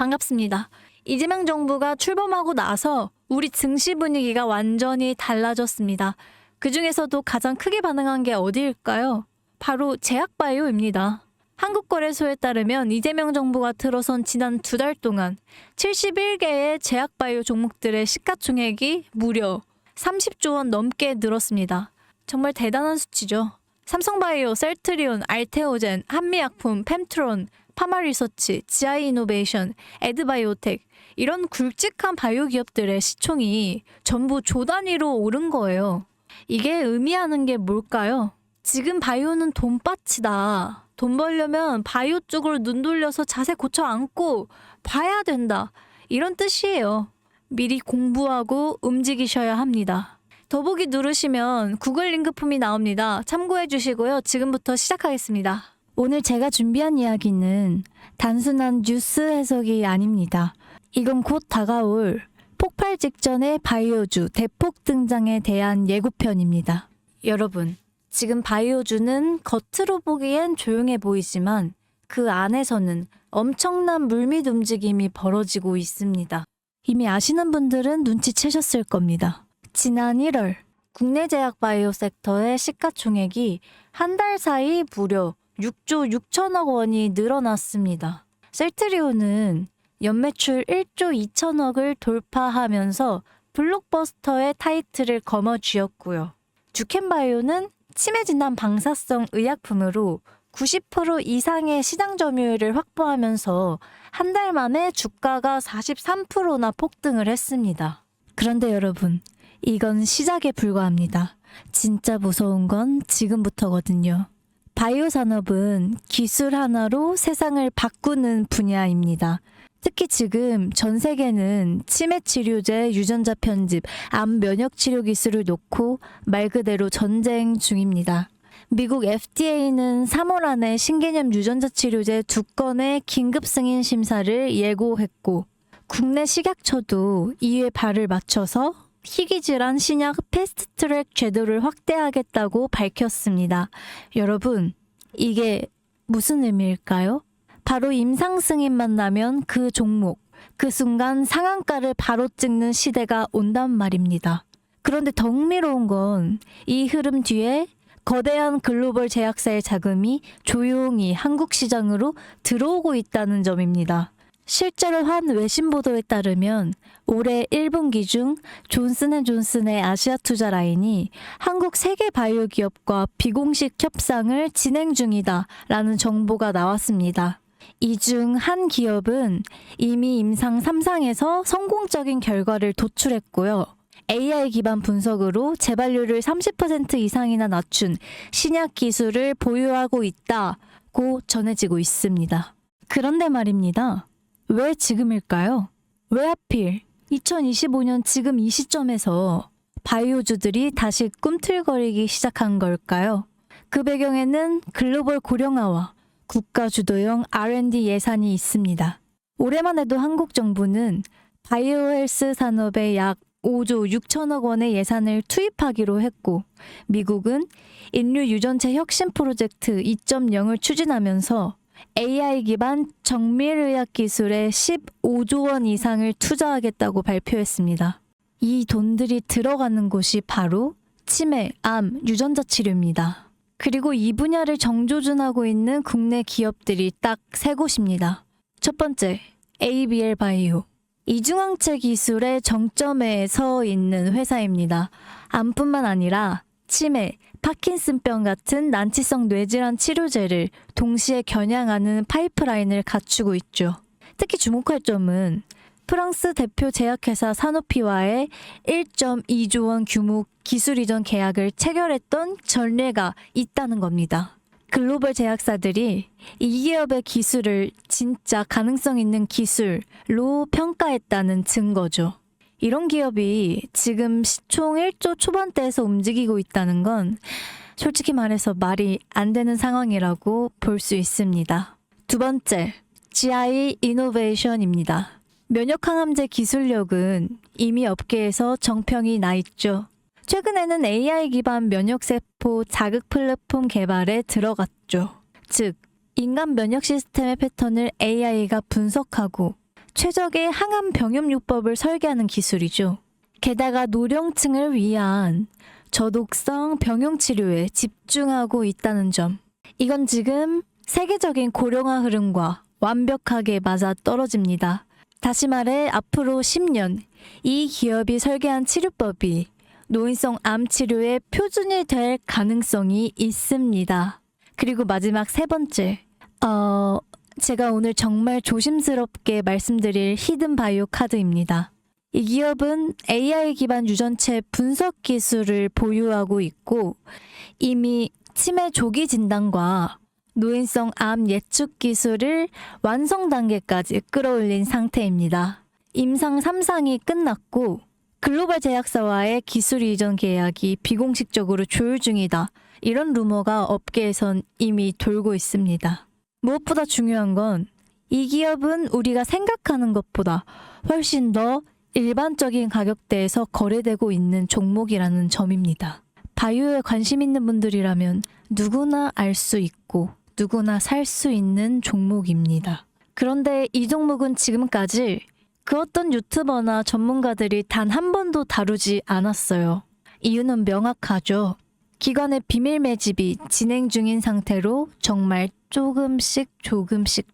반갑습니다. 이재명 정부가 출범하고 나서 우리 증시 분위기가 완전히 달라졌습니다. 그중에서도 가장 크게 반응한 게 어디일까요? 바로 제약바이오입니다. 한국거래소에 따르면 이재명 정부가 들어선 지난 2달 동안 71개의 제약바이오 종목들의 시가총액이 무려 30조 원 넘게 늘었습니다. 정말 대단한 수치죠. 삼성바이오, 셀트리온, 알테오젠, 한미약품, 펜트론, 파마리서치, 지아이이노베이션, 에드바이오텍 이런 굵직한 바이오 기업들의 시총이 전부 조 단위로 오른 거예요. 이게 의미하는 게 뭘까요? 지금 바이오는 돈밭이다. 돈 벌려면 바이오 쪽으로 눈 돌려서 자세 고쳐 앉고 봐야 된다. 이런 뜻이에요. 미리 공부하고 움직이셔야 합니다. 더보기 누르시면 구글 링크품이 나옵니다. 참고해 주시고요. 지금부터 시작하겠습니다. 오늘 제가 준비한 이야기는 단순한 뉴스 해석이 아닙니다. 이건 곧 다가올 폭발 직전의 바이오주 대폭 등장에 대한 예고편입니다. 여러분, 지금 바이오주는 겉으로 보기엔 조용해 보이지만 그 안에서는 엄청난 물밑 움직임이 벌어지고 있습니다. 이미 아시는 분들은 눈치채셨을 겁니다. 지난 1월 국내 제약 바이오 섹터의 시가총액이 한 달 사이 무려 6조 6천억 원이 늘어났습니다. 셀트리온은 연매출 1조 2천억을 돌파하면서 블록버스터의 타이틀을 거머쥐었고요. 주켄바이오는 치매 진단 방사성 의약품으로 90% 이상의 시장 점유율을 확보하면서 한 달 만에 주가가 43%나 폭등을 했습니다. 그런데 여러분, 이건 시작에 불과합니다. 진짜 무서운 건 지금부터거든요. 바이오 산업은 기술 하나로 세상을 바꾸는 분야입니다. 특히 지금 전 세계는 치매 치료제, 유전자 편집, 암 면역 치료 기술을 놓고 말 그대로 전쟁 중입니다. 미국 FDA는 3월 안에 신개념 유전자 치료제 2건의 긴급 승인 심사를 예고했고, 국내 식약처도 이에 발을 맞춰서 희귀질환 신약 패스트트랙 제도를 확대하겠다고 밝혔습니다. 여러분, 이게 무슨 의미일까요? 바로 임상 승인만 나면 그 종목, 그 순간 상한가를 바로 찍는 시대가 온단 말입니다. 그런데 더 흥미로운 건 이 흐름 뒤에 거대한 글로벌 제약사의 자금이 조용히 한국 시장으로 들어오고 있다는 점입니다. 실제로 한 외신 보도에 따르면 올해 1분기 중 존슨앤존슨의 아시아 투자 라인이 한국 세계 바이오 기업과 비공식 협상을 진행 중이다라는 정보가 나왔습니다. 이 중 한 기업은 이미 임상 3상에서 성공적인 결과를 도출했고요. AI 기반 분석으로 재발률을 30% 이상이나 낮춘 신약 기술을 보유하고 있다고 전해지고 있습니다. 그런데 말입니다. 왜 지금일까요? 왜 하필 2025년 지금 이 시점에서 바이오주들이 다시 꿈틀거리기 시작한 걸까요? 그 배경에는 글로벌 고령화와 국가 주도형 R&D 예산이 있습니다. 올해만 해도 한국 정부는 바이오 헬스 산업에 약 5조 6천억 원의 예산을 투입하기로 했고, 미국은 인류 유전체 혁신 프로젝트 2.0을 추진하면서 AI 기반 정밀의학 기술에 15조 원 이상을 투자하겠다고 발표했습니다. 이 돈들이 들어가는 곳이 바로 치매, 암, 유전자 치료입니다. 그리고 이 분야를 정조준하고 있는 국내 기업들이 딱 3곳입니다. 첫 번째, ABL 바이오. 이중항체 기술의 정점에 서 있는 회사입니다. 암뿐만 아니라 치매, 파킨슨병 같은 난치성 뇌질환 치료제를 동시에 겨냥하는 파이프라인을 갖추고 있죠. 특히 주목할 점은 프랑스 대표 제약회사 사노피와의 1.2조 원 규모 기술 이전 계약을 체결했던 전례가 있다는 겁니다. 글로벌 제약사들이 이 기업의 기술을 진짜 가능성 있는 기술로 평가했다는 증거죠. 이런 기업이 지금 시총 1조 초반대에서 움직이고 있다는 건 솔직히 말해서 말이 안 되는 상황이라고 볼 수 있습니다. 두 번째, GI 이노베이션입니다. 면역항암제 기술력은 이미 업계에서 정평이 나 있죠. 최근에는 AI 기반 면역세포 자극 플랫폼 개발에 들어갔죠. 즉, 인간 면역 시스템의 패턴을 AI가 분석하고 최적의 항암 병염요법을 설계하는 기술이죠. 게다가 노령층을 위한 저독성 병용 치료에 집중하고 있다는 점. 이건 지금 세계적인 고령화 흐름과 완벽하게 맞아 떨어집니다. 다시 말해 앞으로 10년 이 기업이 설계한 치료법이 노인성 암 치료의 표준이 될 가능성이 있습니다. 그리고 마지막 세 번째. 제가 오늘 정말 조심스럽게 말씀드릴 히든 바이오 카드입니다. 이 기업은 AI 기반 유전체 분석 기술을 보유하고 있고 이미 치매 조기 진단과 노인성 암 예측 기술을 완성 단계까지 끌어올린 상태입니다. 임상 3상이 끝났고 글로벌 제약사와의 기술 이전 계약이 비공식적으로 조율 중이다. 이런 루머가 업계에선 이미 돌고 있습니다. 무엇보다 중요한 건 이 기업은 우리가 생각하는 것보다 훨씬 더 일반적인 가격대에서 거래되고 있는 종목이라는 점입니다. 바이오에 관심 있는 분들이라면 누구나 알 수 있고 누구나 살 수 있는 종목입니다. 그런데 이 종목은 지금까지 그 어떤 유튜버나 전문가들이 단 한 번도 다루지 않았어요. 이유는 명확하죠. 기관의 비밀 매집이 진행 중인 상태로 정말 조금씩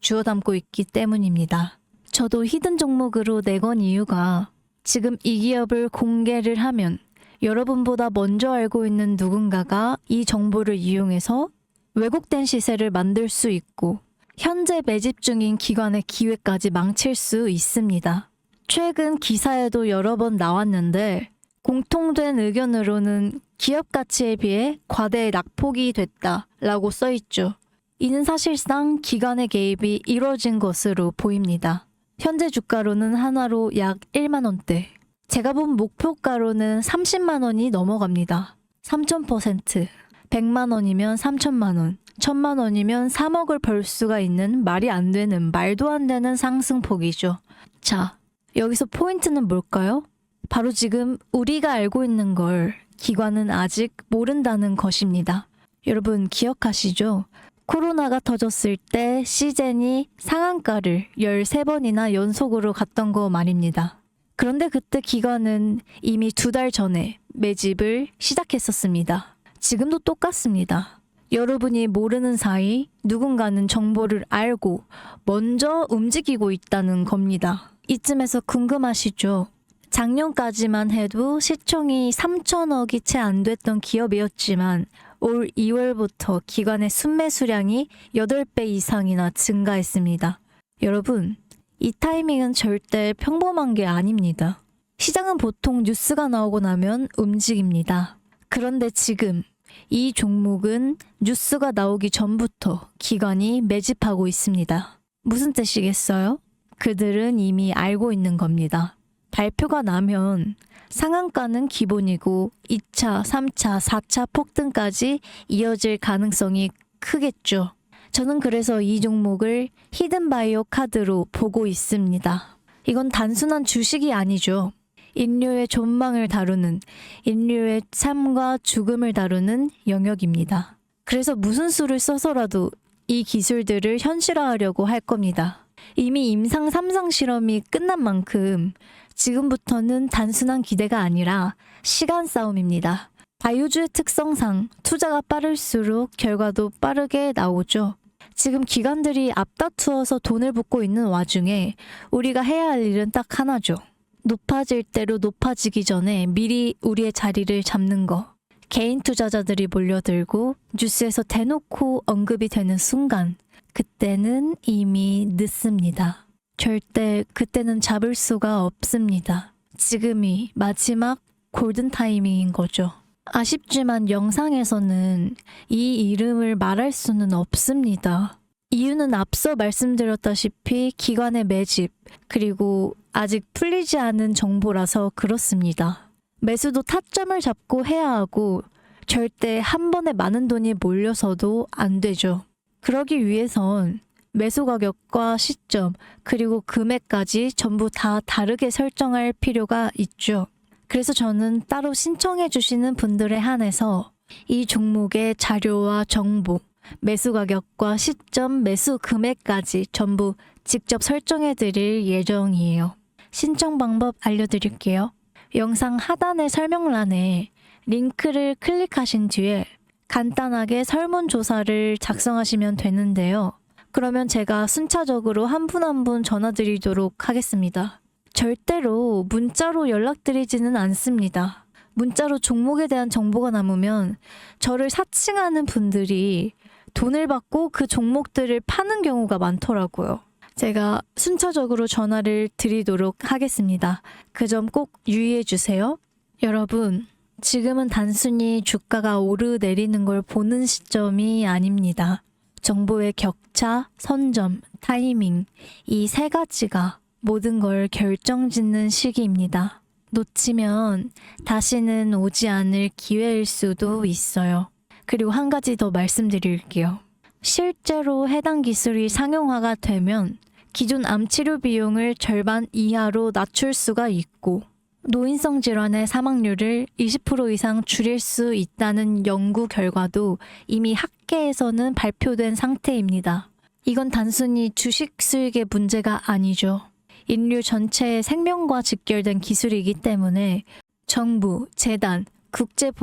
주워 담고 있기 때문입니다. 저도 히든 종목으로 내건 이유가 지금 이 기업을 공개를 하면 여러분보다 먼저 알고 있는 누군가가 이 정보를 이용해서 왜곡된 시세를 만들 수 있고 현재 매집 중인 기관의 기회까지 망칠 수 있습니다. 최근 기사에도 여러 번 나왔는데 공통된 의견으로는 기업 가치에 비해 과대 낙폭이 됐다라고 써있죠. 이는 사실상 기관의 개입이 이루어진 것으로 보입니다. 현재 주가로는 한화로 약 1만 원대. 제가 본 목표가로는 30만 원이 넘어갑니다. 3000%. 100만 원이면 3천만 원. 1000만 원이면 3억을 벌 수가 있는 말이 안 되는 말도 안 되는 상승폭이죠. 자, 여기서 포인트는 뭘까요? 바로 지금 우리가 알고 있는 걸 기관은 아직 모른다는 것입니다. 여러분 기억하시죠? 코로나가 터졌을 때 시젠이 상한가를 13번이나 연속으로 갔던 거 말입니다. 그런데 그때 기관은 이미 2달 전에 매집을 시작했었습니다. 지금도 똑같습니다. 여러분이 모르는 사이 누군가는 정보를 알고 먼저 움직이고 있다는 겁니다. 이쯤에서 궁금하시죠? 작년까지만 해도 시총이 3천억이 채 안 됐던 기업이었지만 올 2월부터 기관의 순매 수량이 8배 이상이나 증가했습니다. 여러분, 이 타이밍은 절대 평범한 게 아닙니다. 시장은 보통 뉴스가 나오고 나면 움직입니다. 그런데 지금 이 종목은 뉴스가 나오기 전부터 기관이 매집하고 있습니다. 무슨 뜻이겠어요? 그들은 이미 알고 있는 겁니다. 발표가 나면 상한가는 기본이고 2차, 3차, 4차 폭등까지 이어질 가능성이 크겠죠. 저는 그래서 이 종목을 히든바이오 카드로 보고 있습니다. 이건 단순한 주식이 아니죠. 인류의 존망을 다루는, 인류의 삶과 죽음을 다루는 영역입니다. 그래서 무슨 수를 써서라도 이 기술들을 현실화하려고 할 겁니다. 이미 임상 3상 실험이 끝난 만큼 지금부터는 단순한 기대가 아니라 시간 싸움입니다. 바이오주의 특성상 투자가 빠를수록 결과도 빠르게 나오죠. 지금 기관들이 앞다투어서 돈을 붓고 있는 와중에 우리가 해야 할 일은 딱 하나죠. 높아질 대로 높아지기 전에 미리 우리의 자리를 잡는 거. 개인 투자자들이 몰려들고 뉴스에서 대놓고 언급이 되는 순간 그때는 이미 늦습니다. 절대 그때는 잡을 수가 없습니다. 지금이 마지막 골든 타이밍인 거죠. 아쉽지만 영상에서는 이 이름을 말할 수는 없습니다. 이유는 앞서 말씀드렸다시피 기관의 매집, 그리고 아직 풀리지 않은 정보라서 그렇습니다. 매수도 타점을 잡고 해야 하고 절대 한 번에 많은 돈이 몰려서도 안 되죠. 그러기 위해선 매수 가격과 시점, 그리고 금액까지 전부 다 다르게 설정할 필요가 있죠. 그래서 저는 따로 신청해 주시는 분들에 한해서 이 종목의 자료와 정보, 매수 가격과 시점, 매수 금액까지 전부 직접 설정해 드릴 예정이에요. 신청 방법 알려드릴게요. 영상 하단의 설명란에 링크를 클릭하신 뒤에 간단하게 설문조사를 작성하시면 되는데요. 그러면 제가 순차적으로 한 분 한 분 전화드리도록 하겠습니다. 절대로 문자로 연락드리지는 않습니다. 문자로 종목에 대한 정보가 남으면 저를 사칭하는 분들이 돈을 받고 그 종목들을 파는 경우가 많더라고요. 제가 순차적으로 전화를 드리도록 하겠습니다. 그 점 꼭 유의해 주세요. 여러분, 지금은 단순히 주가가 오르내리는 걸 보는 시점이 아닙니다. 정보의 격차, 선점, 타이밍, 이 세 가지가 모든 걸 결정짓는 시기입니다. 놓치면 다시는 오지 않을 기회일 수도 있어요. 그리고 한 가지 더 말씀드릴게요. 실제로 해당 기술이 상용화가 되면 기존 암 치료 비용을 절반 이하로 낮출 수가 있고 노인성 질환의 사망률을 20% 이상 줄일 수 있다는 연구 결과도 이미 학계에서는 발표된 상태입니다. 이건 단순히 주식 수익의 문제가 아니죠. 인류 전체의 생명과 직결된 기술이기 때문에 정부, 재단,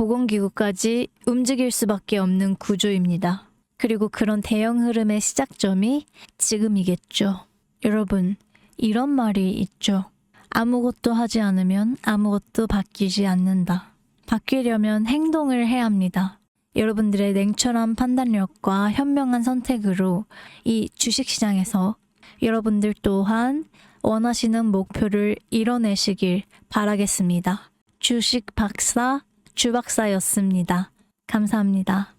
국제보건기구까지 움직일 수밖에 없는 구조입니다. 그리고 그런 대형 흐름의 시작점이 지금이겠죠. 여러분, 이런 말이 있죠. 아무것도 하지 않으면 아무것도 바뀌지 않는다. 바뀌려면 행동을 해야 합니다. 여러분들의 냉철한 판단력과 현명한 선택으로 이 주식시장에서 여러분들 또한 원하시는 목표를 이뤄내시길 바라겠습니다. 주식 박사, 주박사였습니다. 감사합니다.